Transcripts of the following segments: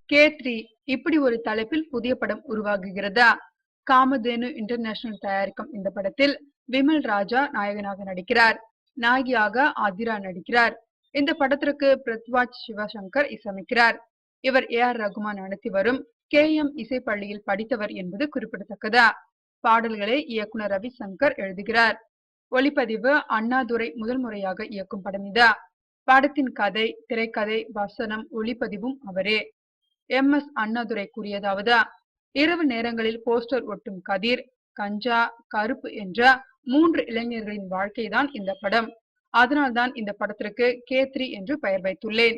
K3 இப்படி ஒரு தலைப்பில் புதிய படம் உருவாகுகிறதா? காமதேனு இன்டர்நேஷனல் தயாரிக்கும் இந்த படத்தில் விமல் ராஜா நாயகனாக நடிக்கிறார். நாயகியாக ஆதிரா நடிக்கிறார். இந்த படத்திற்கு பிருத்வாஜ் சிவசங்கர் இசையமைக்கிறார். இவர் AR ரகுமான் நடத்தி வரும் KM இசைப்பள்ளியில் படித்தவர் என்பது குறிப்பிடத்தக்கதா. பாடல்களை இயக்குனர் ரவிசங்கர் எழுதுகிறார். ஒளிப்பதிவு அண்ணாதுரை முதல் முறையாக இயக்கும் படம் இதா. படத்தின் கதை, திரைக்கதை, வசனம், ஒளிப்பதிவும் அவரே. MS அண்ணாதுரை கூறியதாவது, இரவு நேரங்களில் போஸ்டர் ஒட்டும் கதிர், கஞ்சா, கருப்பு என்ற 3 இளைஞர்களின் வாழ்க்கைதான் இந்த படம். அதனால்தான் இந்த படத்திற்கு K3 என்று பெயர் வைத்துள்ளேன்.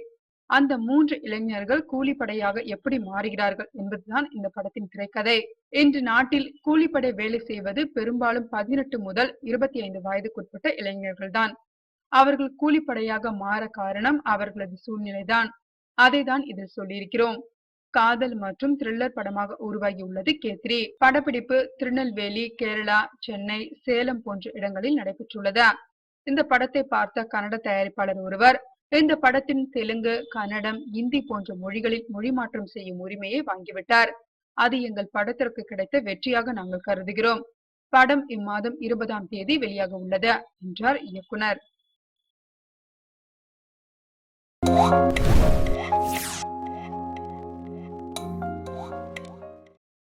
அந்த 3 இளைஞர்கள் கூலிப்படையாக எப்படி மாறுகிறார்கள் என்பதுதான் இந்த படத்தின் திரைக்கதை. இன்று நாட்டில் கூலிப்படை வேலை செய்வது பெரும்பாலும் 18 முதல் 25 வயதுக்குட்பட்ட இளைஞர்கள்தான். அவர்கள் கூலிப்படையாக மாற காரணம் அவர்களது சூழ்நிலைதான். அதைதான் இதில் சொல்லியிருக்கிறோம். காதல் மற்றும் த்ரில்லர் படமாக உருவாகியுள்ளது K3. படப்பிடிப்பு திருநெல்வேலி, கேரளா, சென்னை, சேலம் போன்ற இடங்களில் நடைபெற்றுள்ளது. இந்த படத்தை பார்த்த கன்னட தயாரிப்பாளர் ஒருவர் இந்த படத்தின் தெலுங்கு, கன்னடம், இந்தி போன்ற மொழிகளில் மொழி மாற்றம் செய்யும் உரிமையை வாங்கிவிட்டார். அது எங்கள் படத்திற்கு கிடைத்த வெற்றியாக நாங்கள் கருதுகிறோம். படம் இம்மாதம் 20ஆம் தேதி வெளியாக உள்ளது என்றார் இயக்குனர்.